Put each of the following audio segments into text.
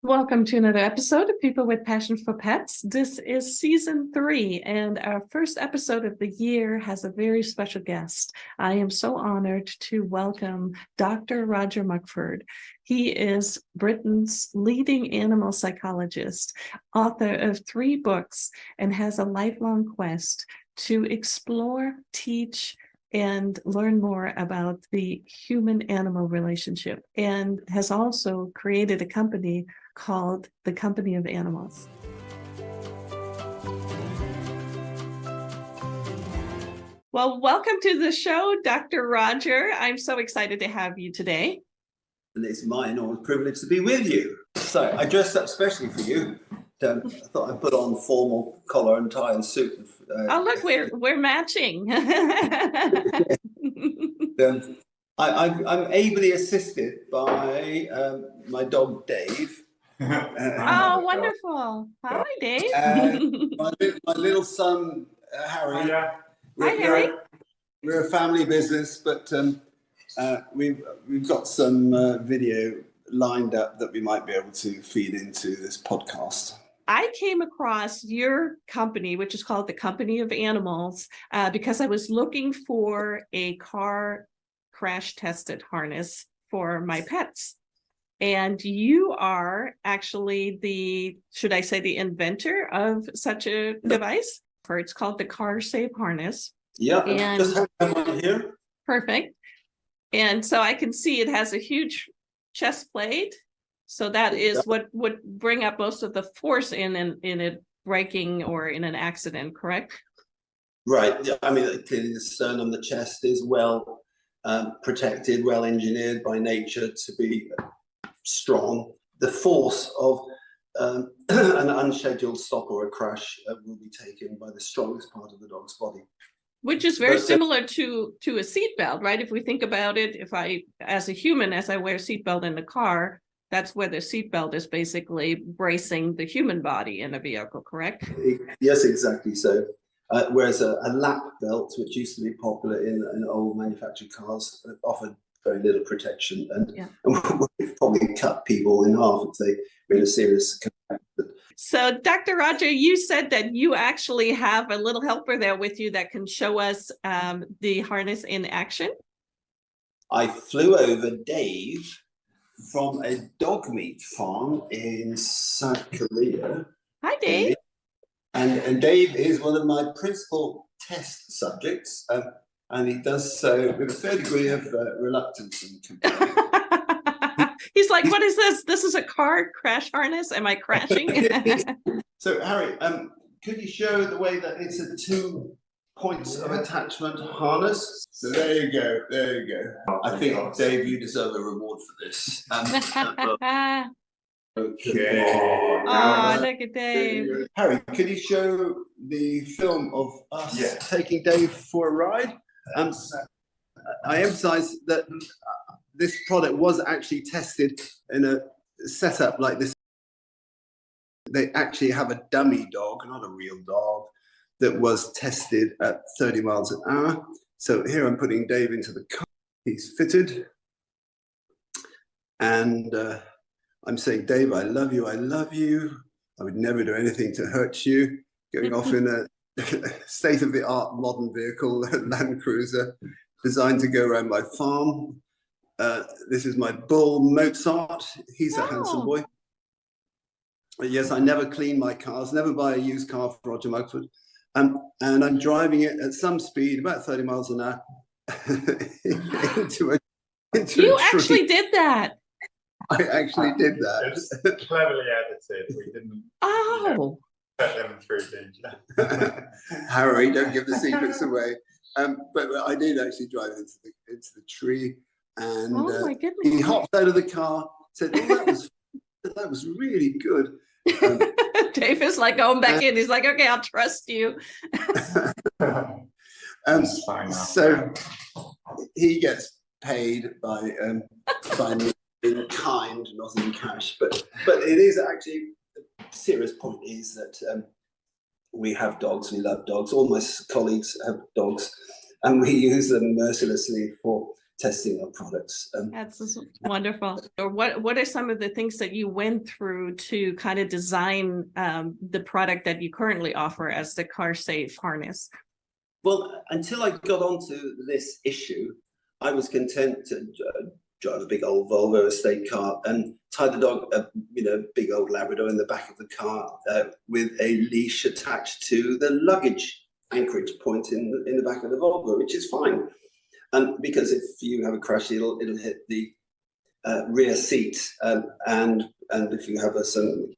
Welcome to another episode of People with Passion for Pets. This is season 3, and our first episode of the year has a very special guest. I am so honored to welcome Dr. Roger Mugford. He is Britain's leading animal psychologist, author of 3 books, and has a lifelong quest to explore, teach, and learn more about the human-animal relationship, and has also created a company called the Company of Animals. Well, welcome to the show, Dr. Roger. I'm so excited to have you today. And it's my enormous privilege to be with you. So I dressed up specially for you. I thought I'd put on formal collar and tie and suit. Oh, look, we're matching. I'm ably assisted by my dog Dave. Oh, wonderful! Hi, Dave. My little son Harry. Hi, Harry. We're a family business, but we've got some video lined up that we might be able to feed into this podcast. I came across your company, which is called the Company of Animals, because I was looking for a car crash tested harness for my pets. And you are actually should I say the inventor of such a device? It's called the CarSafe Harness. Yeah, and just have one here. Perfect. And so I can see it has a huge chest plate. So that is what would bring up most of the force in a breaking or in an accident, correct? Right. Yeah. I mean, clearly the sternum, the chest is well protected, well engineered by nature to be strong. The force of an unscheduled stop or a crash will be taken by the strongest part of the dog's body. Which is very similar to a seatbelt, right? If we think about it, if I, as a human, as I wear a seatbelt in the car, that's where the seatbelt is basically bracing the human body in a vehicle, correct? Yes, exactly so. Whereas a lap belt, which used to be popular in old manufactured cars, offered very little protection, and we've probably cut people in half if they were in a serious accident. So, Dr. Roger, you said that you actually have a little helper there with you that can show us the harness in action. I flew over Dave from a dog meat farm in South Korea. Hi, Dave. And Dave is one of my principal test subjects, and he does so with a fair degree of reluctance and complaint. He's like, what is this? This is a car crash harness? Am I crashing? So, Harry, could you show the way that it's a 2 points of attachment harness? So there you go. There you go. I think, Dave, you deserve a reward for this. Okay. Oh, look at Dave. Harry, could you show the film of us taking Dave for a ride? I emphasize that this product was actually tested in a setup like this. They actually have a dummy dog, not a real dog, that was tested at 30 miles an hour. So here I'm putting Dave into the car. He's fitted. And I'm saying, Dave, I love you. I love you. I would never do anything to hurt you. Going off in a state-of-the-art modern vehicle, Land Cruiser, designed to go around my farm. This is my bull, Mozart. He's a handsome boy. But yes, I never clean my cars, never buy a used car for Roger Mugford. And I'm driving it at some speed, about 30 miles an hour, into a You actually did that. I actually did that. It's cleverly edited. We didn't put them through danger. Harry, don't give the secrets away. But I did actually drive into the tree, and my goodness. He hopped out of the car, said, "Oh, that was really good." Dave is like going back in. He's like, "Okay, I'll trust you." So he gets paid by me in kind, not in cash. But it is actually, the serious point is that we have dogs, we love dogs. All my colleagues have dogs, and we use them mercilessly for testing our products. That's wonderful. Or what are some of the things that you went through to kind of design the product that you currently offer as the CarSafe harness? Well, until I got onto this issue, I was content to drive a big old Volvo estate car and tie the dog, big old Labrador in the back of the car with a leash attached to the luggage anchorage point in the back of the Volvo, which is fine. And because if you have a crash, it'll hit the rear seat, and if you have some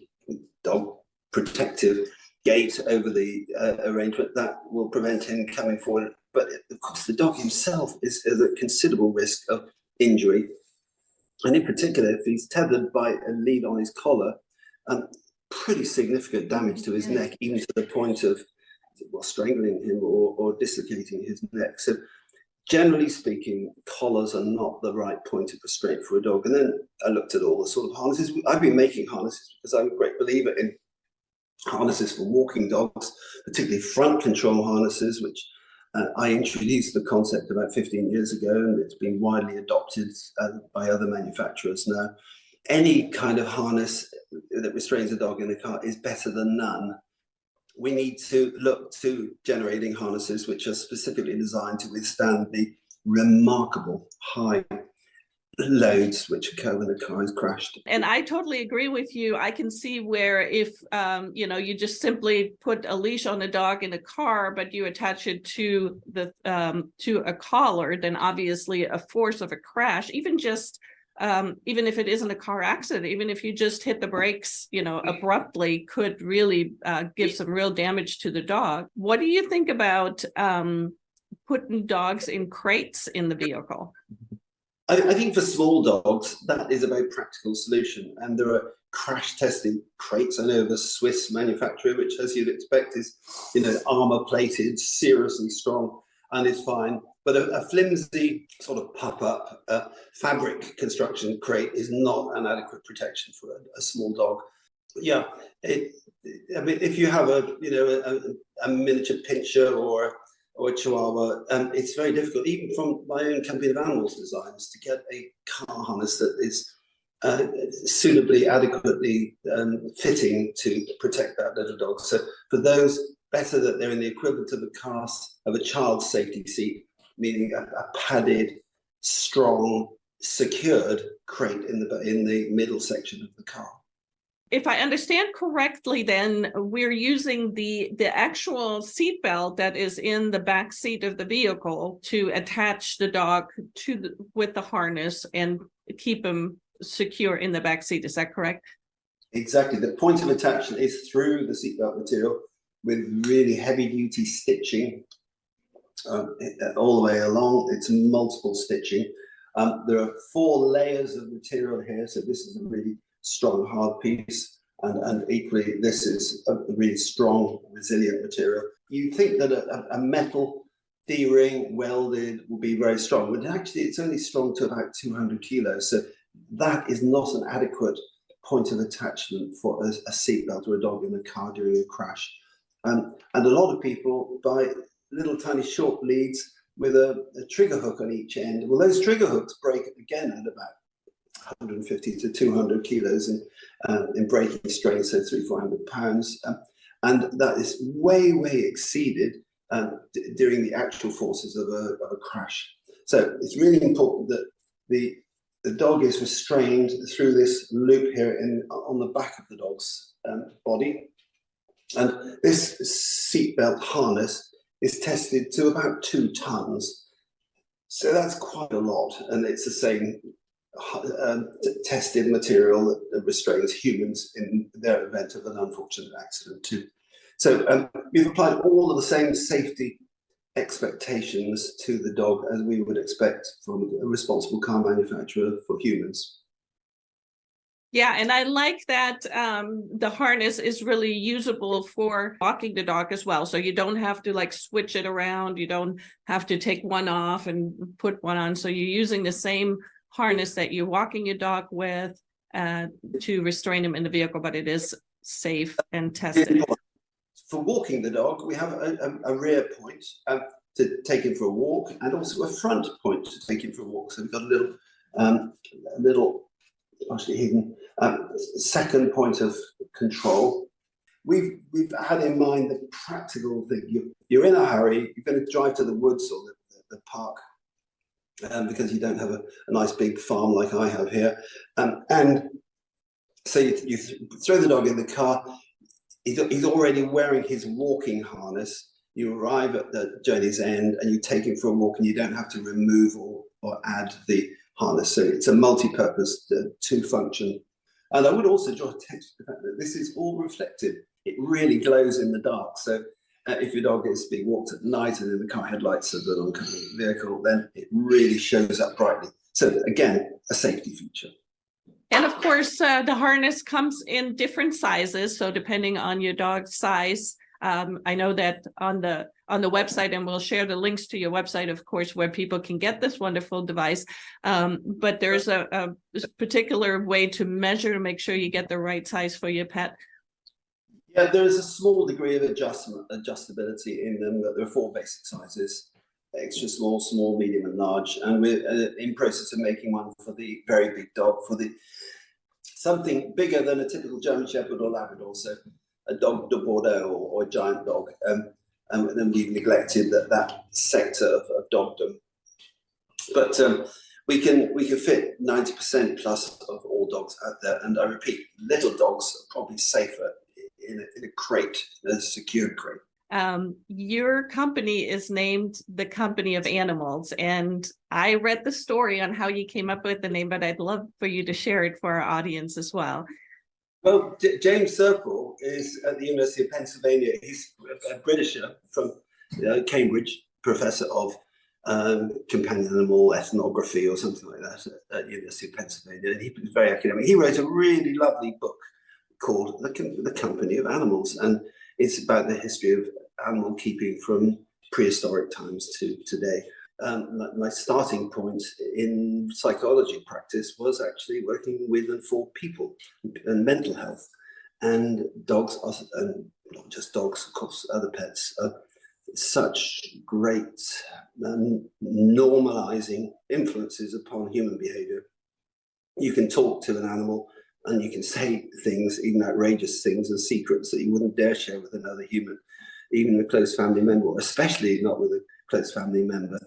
dog protective gate over the arrangement, that will prevent him coming forward. But of course, the dog himself is at considerable risk of injury, and in particular, if he's tethered by a lead on his collar, pretty significant damage to his neck, even to the point of strangling him or dislocating his neck. So, generally speaking, collars are not the right point of restraint for a dog. And then I looked at all the sort of harnesses. I've been making harnesses because I'm a great believer in harnesses for walking dogs, particularly front control harnesses, which I introduced the concept about 15 years ago, and it's been widely adopted by other manufacturers now. Any kind of harness that restrains a dog in the car is better than none. We need to look to generating harnesses which are specifically designed to withstand the remarkable high loads which occur when the car is crashed. And I totally agree with you. I can see where if you just simply put a leash on a dog in a car, but you attach it to the to a collar, then obviously a force of a crash, even if it isn't a car accident, even if you just hit the brakes, abruptly, could really give some real damage to the dog. What do you think about putting dogs in crates in the vehicle? I think for small dogs, that is a very practical solution. And there are crash testing crates. I know of a Swiss manufacturer, which, as you'd expect, is armor plated, seriously strong, and is fine. But a flimsy sort of pop-up fabric construction crate is not an adequate protection for a small dog. Yeah, if you have a miniature pinscher or a Chihuahua, it's very difficult, even from my own company of animals designs, to get a car harness that is suitably, adequately fitting to protect that little dog. So for those, better that they're in the equivalent of the cast of a child's safety seat, meaning a padded, strong, secured crate in the middle section of the car. If I understand correctly, then we're using the actual seatbelt that is in the back seat of the vehicle to attach the dog with the harness and keep him secure in the back seat. Is that correct? Exactly. The point of attachment is through the seatbelt material with really heavy-duty stitching all the way along. It's multiple stitching. There are 4 layers of material here, so this is a really strong hard piece, and equally this is a really strong resilient material. You think that a metal D-ring welded will be very strong, but actually it's only strong to about 200 kilos, so that is not an adequate point of attachment for a seatbelt or a dog in a car during a crash. And a lot of people buy little tiny short leads with a trigger hook on each end. Well, those trigger hooks break again at about 150 to 200 kilos in breaking strain, so 300-400 pounds, and that is way exceeded during the actual forces of a crash. So it's really important that the dog is restrained through this loop here on the back of the dog's body, and this seatbelt harness is tested to about 2 tons. So that's quite a lot, and it's the same tested material that restrains humans in their event of an unfortunate accident too. So we've applied all of the same safety expectations to the dog as we would expect from a responsible car manufacturer for humans. Yeah, and I like that the harness is really usable for walking the dog as well. So you don't have to switch it around. You don't have to take one off and put one on. So you're using the same harness that you're walking your dog with to restrain him in the vehicle, but it is safe and tested. For walking the dog, we have a rear point. to take him for a walk, and also a front point to take him for a walk. So we've got a little partially hidden second point of control. We've had in mind the practical thing. You're in a hurry. You're going to drive to the woods or the park because you don't have a nice big farm like I have here, and so you throw the dog in the car. He's already wearing his walking harness. You arrive at the journey's end and you take him for a walk, and you don't have to remove or add the harness. So it's a multi-purpose two-function. And I would also draw attention to the fact that this is all reflective. It really glows in the dark. So if your dog is being walked at night and in the car headlights of an oncoming vehicle, then it really shows up brightly. So again, a safety feature. And of course, the harness comes in different sizes. So depending on your dog's size, I know that on the website, and we'll share the links to your website, of course, where people can get this wonderful device. But there's a particular way to measure to make sure you get the right size for your pet. Yeah, there is a small degree of adjustability in them. But there are 4 basic sizes: extra small, small, medium, and large. And we're in process of making one for the very big dog, for the something bigger than a typical German Shepherd or Labrador. So a dog de Bordeaux or a giant dog. And then we've neglected that sector of dogdom. But we can fit 90% plus of all dogs out there. And I repeat, little dogs are probably safer in a crate, a secure crate. Your company is named the Company of Animals, and I read the story on how you came up with the name, but I'd love for you to share it for our audience as well. Well, James Serple is at the University of Pennsylvania. He's a Britisher from Cambridge, professor of companion animal ethnography or something like that at the University of Pennsylvania. And he was very academic. He wrote a really lovely book called The Company of Animals, and it's about the history of animal keeping from prehistoric times to today. My starting point in psychology practice was actually working with and for people and mental health. And dogs, and not just dogs, of course, other pets, are such great normalizing influences upon human behavior. You can talk to an animal and you can say things, even outrageous things and secrets that you wouldn't dare share with another human, even a close family member, or especially not with a close family member.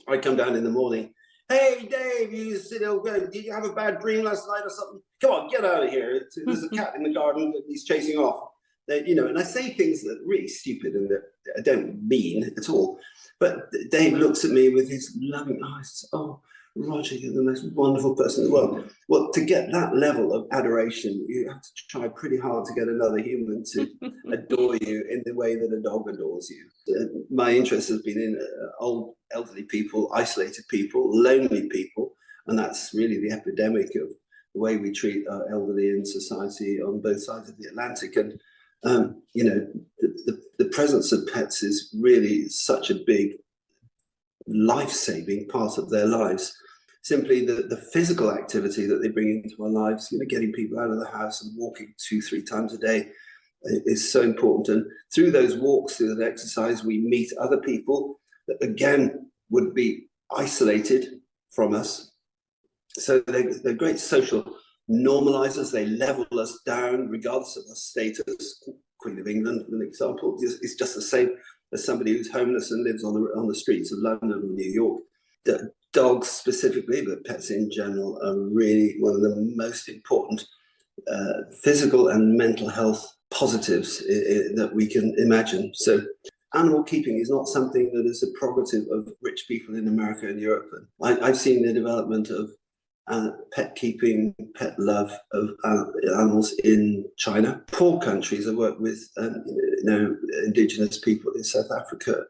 I come down in the morning, hey Dave, did you have a bad dream last night or something? Come on, get out of here. There's a cat in the garden that he's chasing off. And I say things that are really stupid and that I don't mean at all. But Dave looks at me with his loving eyes. Oh, Roger, you're the most wonderful person in the world. Well, to get that level of adoration, you have to try pretty hard to get another human to adore you in the way that a dog adores you. My interest has been in old, elderly people, isolated people, lonely people, and that's really the epidemic of the way we treat our elderly in society on both sides of the Atlantic. And the presence of pets is really such a big life-saving part of their lives. Simply the physical activity that they bring into our lives, getting people out of the house and walking 2-3 times a day is so important. And through those walks, through that exercise, we meet other people that again would be isolated from us. So they're great social normalizers. They level us down regardless of our status. Queen of England, an example, is just the same as somebody who's homeless and lives on the streets of London or New York. The dogs specifically, but pets in general, are really one of the most important physical and mental health positives that we can imagine. So animal keeping is not something that is a prerogative of rich people in America and Europe. I've seen the development of pet keeping, pet love of animals in China. Poor countries. I work with indigenous people in South Africa,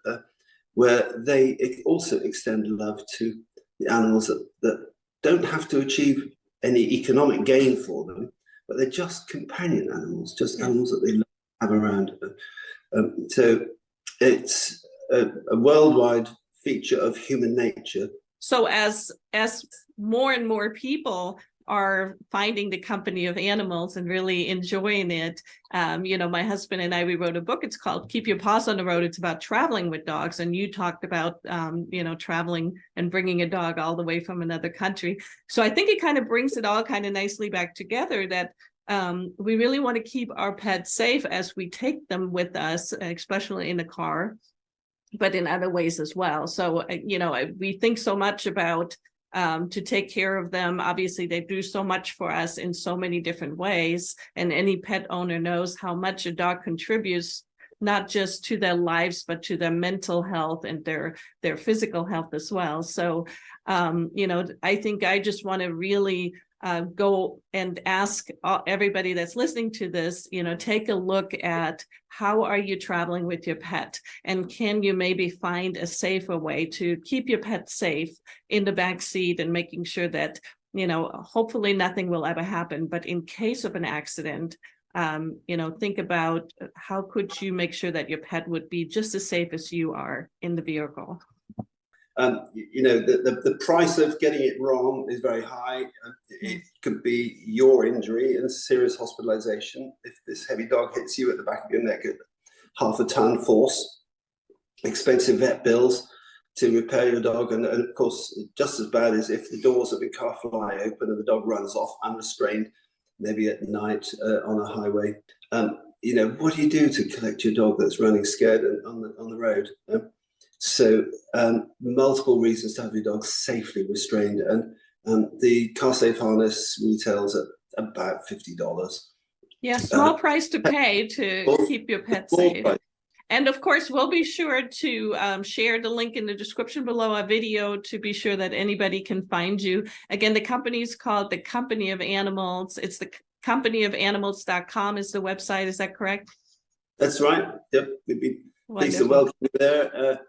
where they also extend love to the animals that don't have to achieve any economic gain for them, but they're just companion animals, just animals that they have around. So it's a worldwide feature of human nature. So as more and more people are finding the company of animals and really enjoying it. My husband and I, we wrote a book. It's called Keep Your Paws on the Road. It's about traveling with dogs. And you talked about, traveling and bringing a dog all the way from another country. So I think it kind of brings it all kind of nicely back together that we really want to keep our pets safe as we take them with us, especially in the car, but in other ways as well. So, we think so much about to take care of them. Obviously, they do so much for us in so many different ways. And any pet owner knows how much a dog contributes, not just to their lives, but to their mental health and their physical health as well. So, I think I just want to really go and ask everybody that's listening to this, take a look at how are you traveling with your pet, and can you maybe find a safer way to keep your pet safe in the back seat, and making sure that, hopefully nothing will ever happen, but in case of an accident, think about how could you make sure that your pet would be just as safe as you are in the vehicle. The price of getting it wrong is very high. It could be your injury and serious hospitalization if this heavy dog hits you at the back of your neck at half a ton force, expensive vet bills to repair your dog, and of course just as bad as if the doors of your car fly open and the dog runs off unrestrained, maybe at night on a highway. What do you do to collect your dog that's running scared on the road? So multiple reasons to have your dog safely restrained, and the CarSafe harness retails at about $50. Yeah, small price to pay to keep your pet safe. And of course, we'll be sure to share the link in the description below our video to be sure that anybody can find you. Again, the company is called The Company of Animals. It's the companyofanimals.com is the website. Is that correct? That's right. Yep. We'd be pleased to welcome you there.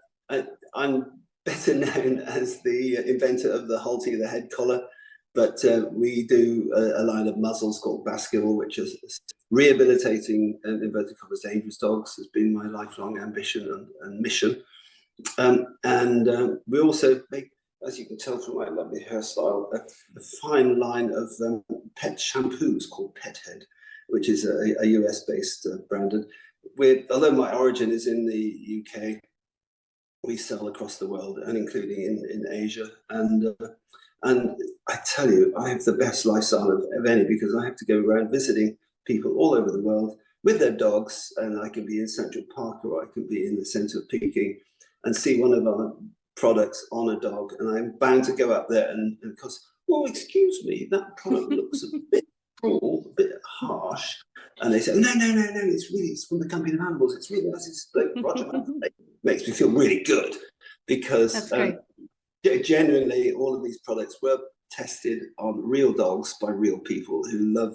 I'm better known as the inventor of the Halti Head Collar, but we do a line of muzzles called Baskerville, which is rehabilitating inverted commas dangerous dogs has been my lifelong ambition and mission. We also make, as you can tell from my lovely hairstyle, a fine line of pet shampoos called Pet Head, which is a US-based brand. And although my origin is in the UK, we sell across the world, and including in Asia. And I tell you, I have the best lifestyle of any, because I have to go around visiting people all over the world with their dogs, and I can be in Central Park or I can be in the centre of Peking and see one of our products on a dog, and I'm bound to go up there and because, well, excuse me, that product looks a bit cruel, a bit harsh. And they say, no, it's from the Company of Animals. It's really nice. It's like Roger Mugford. It makes me feel really good, because genuinely all of these products were tested on real dogs by real people who love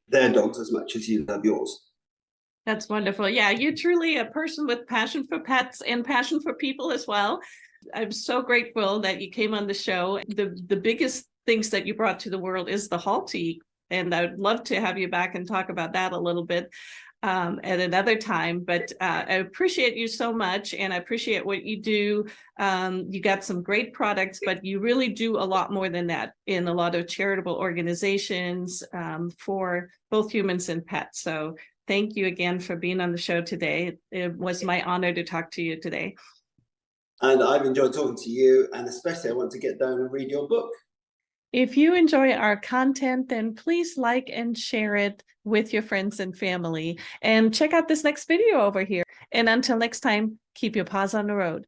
their dogs as much as you love yours. That's wonderful. Yeah, you're truly a person with passion for pets and passion for people as well. I'm so grateful that you came on the show. The biggest things that you brought to the world is the Halti, and I would love to have you back and talk about that a little bit at another time. But I appreciate you so much, and I appreciate what you do. You got some great products, but you really do a lot more than that in a lot of charitable organizations for both humans and pets. So thank you again for being on the show today. It was my honor to talk to you today. And I've enjoyed talking to you, and especially I want to get down and read your book. If you enjoy our content, then please like and share it with your friends and family. And check out this next video over here. And until next time, keep your paws on the road.